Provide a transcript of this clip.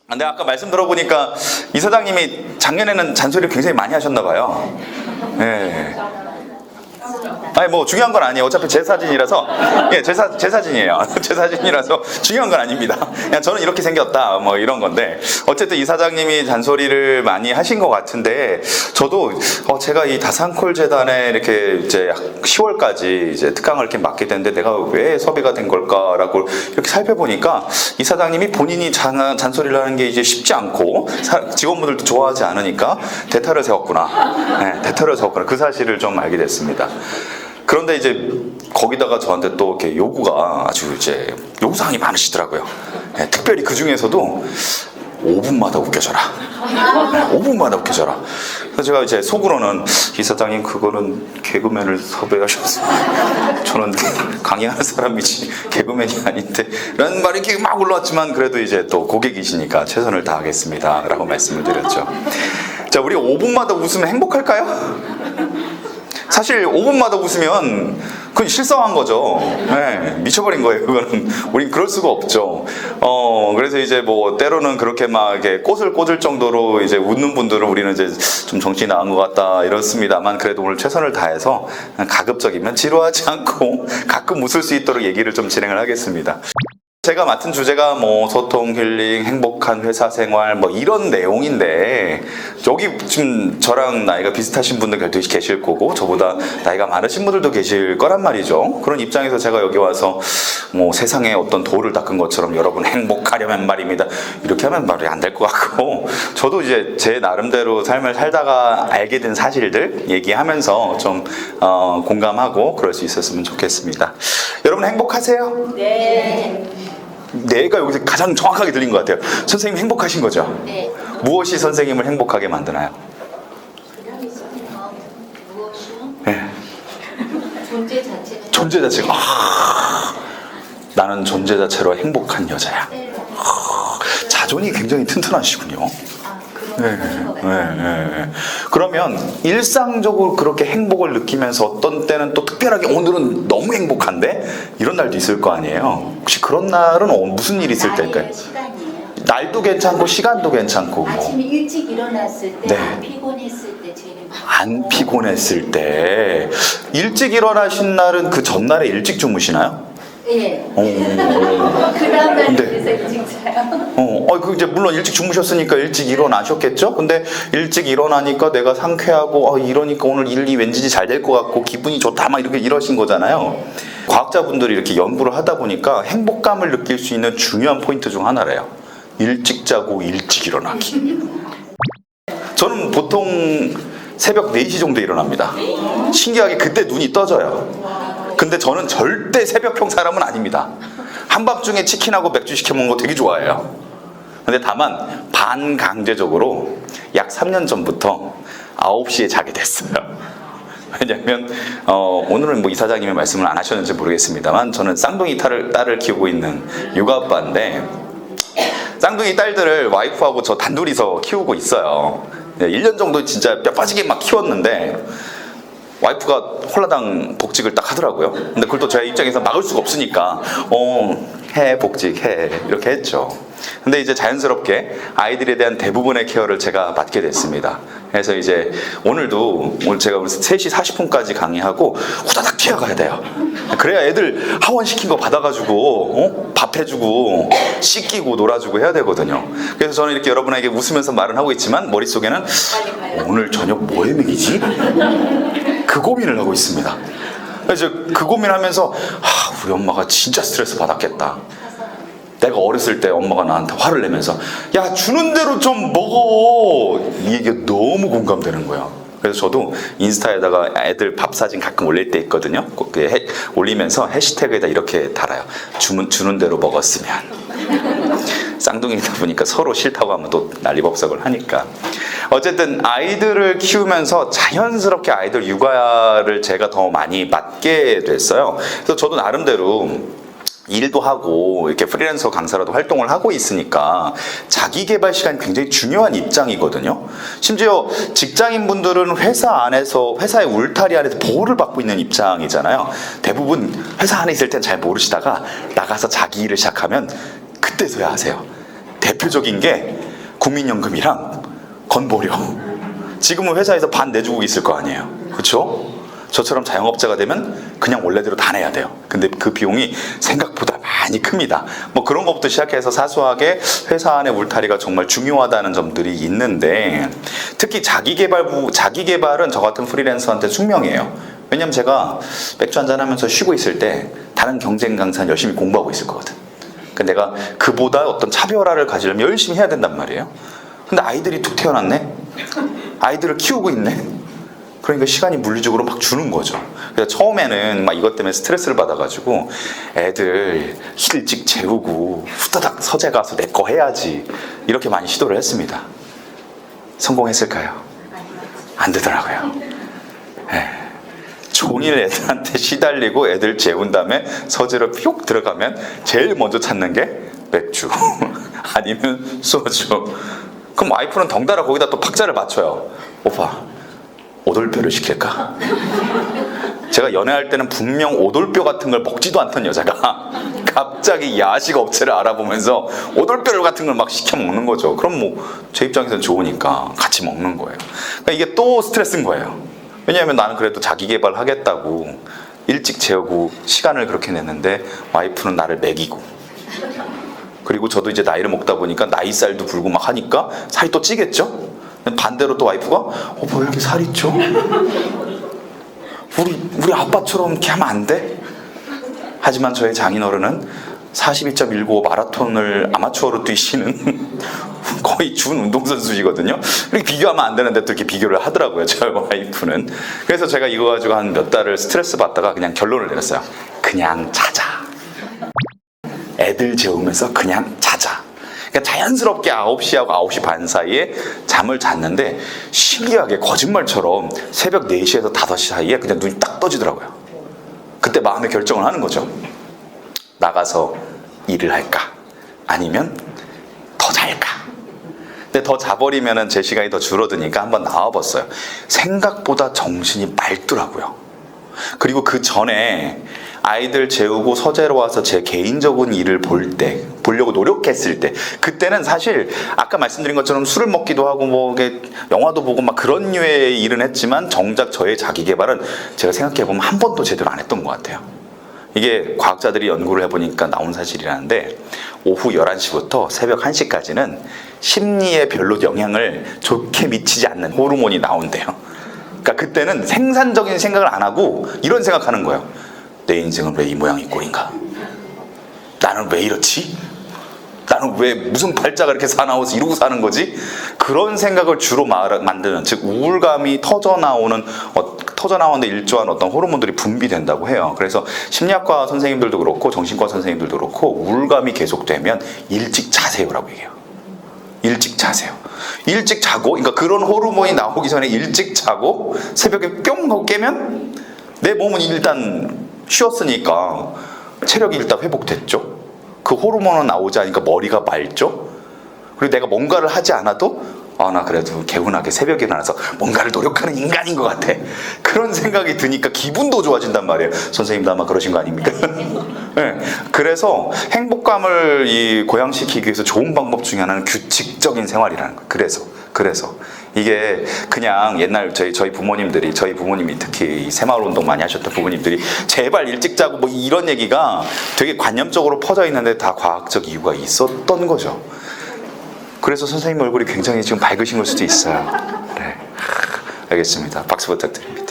근데 아까 말씀 들어보니까 이사장님이 작년에는 잔소리를 굉장히 많이 하셨나 봐요. 네. 아니 뭐 중요한 건 아니에요. 어차피 제 사진이라서. 예, 제 사진이에요. 제 사진이라서 중요한 건 아닙니다. 그냥 저는 이렇게 생겼다 뭐 이런 건데, 어쨌든 이 사장님이 잔소리를 많이 하신 것 같은데, 저도 제가 이 다산콜 재단에 이렇게 이제 10월까지 이제 특강을 이렇게 맡게 됐는데 내가 왜 섭외가 된 걸까라고 이렇게 살펴보니까, 이 사장님이 본인이 잔소리를 하는 게 이제 쉽지 않고 직원분들도 좋아하지 않으니까 대타를 세웠구나. 네, 대타를 세웠구나. 그 사실을 좀 알게 됐습니다. 그런데 이제 거기다가 저한테 또 이렇게 요구가 아주 이제 요구사항이 많으시더라고요. 네, 특별히 그 중에서도 5분마다 웃겨줘라. 5분마다 웃겨줘라. 그래서 제가 이제 속으로는, 이 사장님 그거는 개그맨을 섭외하셨어요. 저는 강의하는 사람이지 개그맨이 아닌데 라는 말이 이렇게 막 올라왔지만, 그래도 이제 또 고객이시니까 최선을 다하겠습니다 라고 말씀을 드렸죠. 자, 우리 5분마다 웃으면 행복할까요? 사실 5분마다 웃으면 그건 실성한 거죠. 네, 미쳐버린 거예요. 그거는 우린 그럴 수가 없죠. 그래서 이제 뭐 때로는 그렇게 막 이렇게 꽃을 꽂을 정도로 이제 웃는 분들은 우리는 이제 좀 정신이 나간 것 같다 이렇습니다만, 그래도 오늘 최선을 다해서 가급적이면 지루하지 않고 가끔 웃을 수 있도록 얘기를 좀 진행을 하겠습니다. 제가 맡은 주제가 뭐 소통, 힐링, 행복한 회사 생활 뭐 이런 내용인데, 여기 지금 저랑 나이가 비슷하신 분들 계실 거고 저보다 나이가 많으신 분들도 계실 거란 말이죠. 그런 입장에서 제가 여기 와서 뭐 세상에 어떤 돌을 닦은 것처럼 여러분 행복하려면 말입니다, 이렇게 하면 말이 안 될 것 같고, 저도 이제 제 나름대로 삶을 살다가 알게 된 사실들 얘기하면서 좀 공감하고 그럴 수 있었으면 좋겠습니다. 여러분 행복하세요? 네. 내가 여기서 가장 정확하게 들린 것 같아요. 선생님 행복하신 거죠? 네. 무엇이 선생님을 행복하게 만드나요? 무엇이요? 네. 존재 자체가. 존재 자체가. 나는 존재 자체로 행복한 여자야. 네. 자존이 굉장히 튼튼하시군요. 그런 것 같아요. 그러면 일상적으로 그렇게 행복을 느끼면서 어떤 때는 또 특별하게 오늘은 너무 행복한데 이런 날도 있을 거 아니에요. 혹시 그런 날은 무슨 일이 있을 때일까요? 시간이에요. 날도 괜찮고 시간도 괜찮고 아침에 일찍 일어났을 때, 네. 안 피곤했을 때 제일 안 피곤했을 때. 일찍 일어나신 날은 그 전날에 일찍 주무시나요? 예. 그 다음 날 근데- 그래서 일찍 자요. 그 이제 물론 일찍 주무셨으니까 일찍 일어나셨겠죠? 근데 일찍 일어나니까 내가 상쾌하고, 이러니까 오늘 일이 왠지 잘 될 것 같고, 기분이 좋다, 막 이렇게 이러신 거잖아요. 과학자분들이 이렇게 연구를 하다 보니까 행복감을 느낄 수 있는 중요한 포인트 중 하나래요. 일찍 자고 일찍 일어나기. 저는 보통 새벽 4시 정도에 일어납니다. 신기하게 그때 눈이 떠져요. 근데 저는 절대 새벽형 사람은 아닙니다. 한밤중에 치킨하고 맥주 시켜 먹는 거 되게 좋아해요. 근데 다만 반강제적으로 약 3년 전부터 9시에 자게 됐어요. 왜냐면 오늘은 뭐 이사장님이 말씀을 안 하셨는지 모르겠습니다만, 저는 쌍둥이 딸을 키우고 있는 육아 아빠인데, 쌍둥이 딸들을 와이프하고 저 단둘이서 키우고 있어요. 1년 정도 진짜 뼈 빠지게 막 키웠는데, 와이프가 홀라당 복직을 딱 하더라고요. 근데 그걸 또 제 입장에서 막을 수가 없으니까 해 복직해 이렇게 했죠. 근데 이제 자연스럽게 아이들에 대한 대부분의 케어를 제가 맡게 됐습니다. 그래서 이제 오늘 제가 3시 40분까지 강의하고 후다닥 튀어가야 돼요. 그래야 애들 하원시킨 거 받아가지고 밥 해주고 씻기고 놀아주고 해야 되거든요. 그래서 저는 이렇게 여러분에게 웃으면서 말은 하고 있지만, 머릿속에는 오늘 저녁 뭐 해 먹이지? 그 고민을 하고 있습니다. 그래서 그 고민하면서 우리 엄마가 진짜 스트레스 받았겠다. 내가 어렸을 때 엄마가 나한테 화를 내면서 야, 주는 대로 좀 먹어, 이 얘기가 너무 공감되는 거예요. 그래서 저도 인스타에다가 애들 밥 사진 가끔 올릴 때 있거든요. 올리면서 해시태그에다 이렇게 달아요. 주는 대로 먹었으면. 쌍둥이다 보니까 서로 싫다고 하면 또 난리법석을 하니까. 어쨌든 아이들을 키우면서 자연스럽게 아이들 육아를 제가 더 많이 맡게 됐어요. 그래서 저도 나름대로 일도 하고 이렇게 프리랜서 강사로도 활동을 하고 있으니까 자기 개발 시간이 굉장히 중요한 입장이거든요. 심지어 직장인분들은 회사 안에서, 회사의 울타리 안에서 보호를 받고 있는 입장이잖아요. 대부분 회사 안에 있을 땐 잘 모르시다가 나가서 자기 일을 시작하면 그때서야 하세요. 대표적인 게 국민연금이랑 건보료. 지금은 회사에서 반 내주고 있을 거 아니에요. 그렇죠? 저처럼 자영업자가 되면 그냥 원래대로 다 내야 돼요. 근데 그 비용이 생각보다 많이 큽니다. 뭐 그런 것부터 시작해서 사소하게 회사 안의 울타리가 정말 중요하다는 점들이 있는데, 특히 자기개발은 저 같은 프리랜서한테 숙명이에요. 왜냐면 제가 맥주 한잔 하면서 쉬고 있을 때 다른 경쟁 강사는 열심히 공부하고 있을 거거든. 그러니까 내가 그보다 어떤 차별화를 가지려면 열심히 해야 된단 말이에요. 근데 아이들이 툭 태어났네? 아이들을 키우고 있네? 그러니까 시간이 물리적으로 막 주는 거죠. 그래서 처음에는 막 이것 때문에 스트레스를 받아가지고 애들 일찍 재우고 후다닥 서재 가서 내 거 해야지 이렇게 많이 시도를 했습니다. 성공했을까요? 안 되더라고요. 네. 종일 애들한테 시달리고 애들 재운 다음에 서재로 뿅 들어가면 제일 먼저 찾는 게 맥주 아니면 소주. 그럼 와이프는 덩달아 거기다 또 박자를 맞춰요. 오빠 오돌뼈를 시킬까? 제가 연애할 때는 분명 오돌뼈 같은 걸 먹지도 않던 여자가 갑자기 야식 업체를 알아보면서 오돌뼈 같은 걸 막 시켜 먹는 거죠. 그럼 뭐 제 입장에서는 좋으니까 같이 먹는 거예요. 그러니까 이게 또 스트레스인 거예요. 왜냐하면 나는 그래도 자기 개발 하겠다고 일찍 재우고 시간을 그렇게 냈는데 와이프는 나를 먹이고, 그리고 저도 이제 나이를 먹다 보니까 나이살도 불고 막 하니까 살이 또 찌겠죠? 반대로 또 와이프가 왜 이렇게 살이 쪄? 우리 아빠처럼 이렇게 하면 안 돼? 하지만 저의 장인어른은 42.195 마라톤을 아마추어로 뛰시는 거의 준 운동선수이거든요. 이렇게 비교하면 안 되는데 또 이렇게 비교를 하더라고요, 저희 와이프는. 그래서 제가 이거 가지고 한 몇 달을 스트레스 받다가 그냥 결론을 내렸어요. 그냥 자자. 애들 재우면서 그냥 자자. 그러니까 자연스럽게 9시하고 9시 반 사이에 잠을 잤는데 신기하게 거짓말처럼 새벽 4시에서 5시 사이에 그냥 눈이 딱 떠지더라고요. 그때 마음의 결정을 하는 거죠. 나가서 일을 할까? 아니면 더 잘까? 근데 더 자버리면 제 시간이 더 줄어드니까 한번 나와봤어요. 생각보다 정신이 맑더라고요. 그리고 그 전에 아이들 재우고 서재로 와서 제 개인적인 일을 보려고 노력했을 때, 그때는 사실 아까 말씀드린 것처럼 술을 먹기도 하고 뭐 영화도 보고 막 그런 류의 일은 했지만 정작 저의 자기 개발은 제가 생각해보면 한 번도 제대로 안 했던 것 같아요. 이게 과학자들이 연구를 해보니까 나온 사실이라는데, 오후 11시부터 새벽 1시까지는 심리에 별로 영향을 좋게 미치지 않는 호르몬이 나온대요. 그러니까 그때는 생산적인 생각을 안 하고 이런 생각하는 거예요. 내 인생은 왜 이 모양이 꼴인가? 나는 왜 이렇지? 나는 왜 무슨 팔자가 이렇게 사나워서 이러고 사는 거지? 그런 생각을 주로 만드는, 즉 우울감이 터져나오는데 일조한 어떤 호르몬들이 분비된다고 해요. 그래서 심리학과 선생님들도 그렇고 정신과 선생님들도 그렇고 우울감이 계속되면 일찍 자세요라고 얘기해요. 일찍 자세요. 일찍 자고, 그러니까 그런 호르몬이 나오기 전에 일찍 자고 새벽에 뿅 하고 깨면 내 몸은 일단 쉬었으니까 체력이 일단 회복됐죠. 그 호르몬은 나오지 않으니까 머리가 맑죠. 그리고 내가 뭔가를 하지 않아도 나 그래도 개운하게 새벽에 일어나서 뭔가를 노력하는 인간인 것 같아. 그런 생각이 드니까 기분도 좋아진단 말이에요. 선생님도 아마 그러신 거 아닙니까? 네. 그래서 행복감을 고양시키기 위해서 좋은 방법 중에 하나는 규칙적인 생활이라는 거예요. 그래서 이게 그냥 옛날 저희 부모님이 특히 새마을 운동 많이 하셨던 부모님들이 제발 일찍 자고 뭐 이런 얘기가 되게 관념적으로 퍼져 있는데 다 과학적 이유가 있었던 거죠. 그래서 선생님 얼굴이 굉장히 지금 밝으신 걸 수도 있어요. 네. 알겠습니다. 박수 부탁드립니다.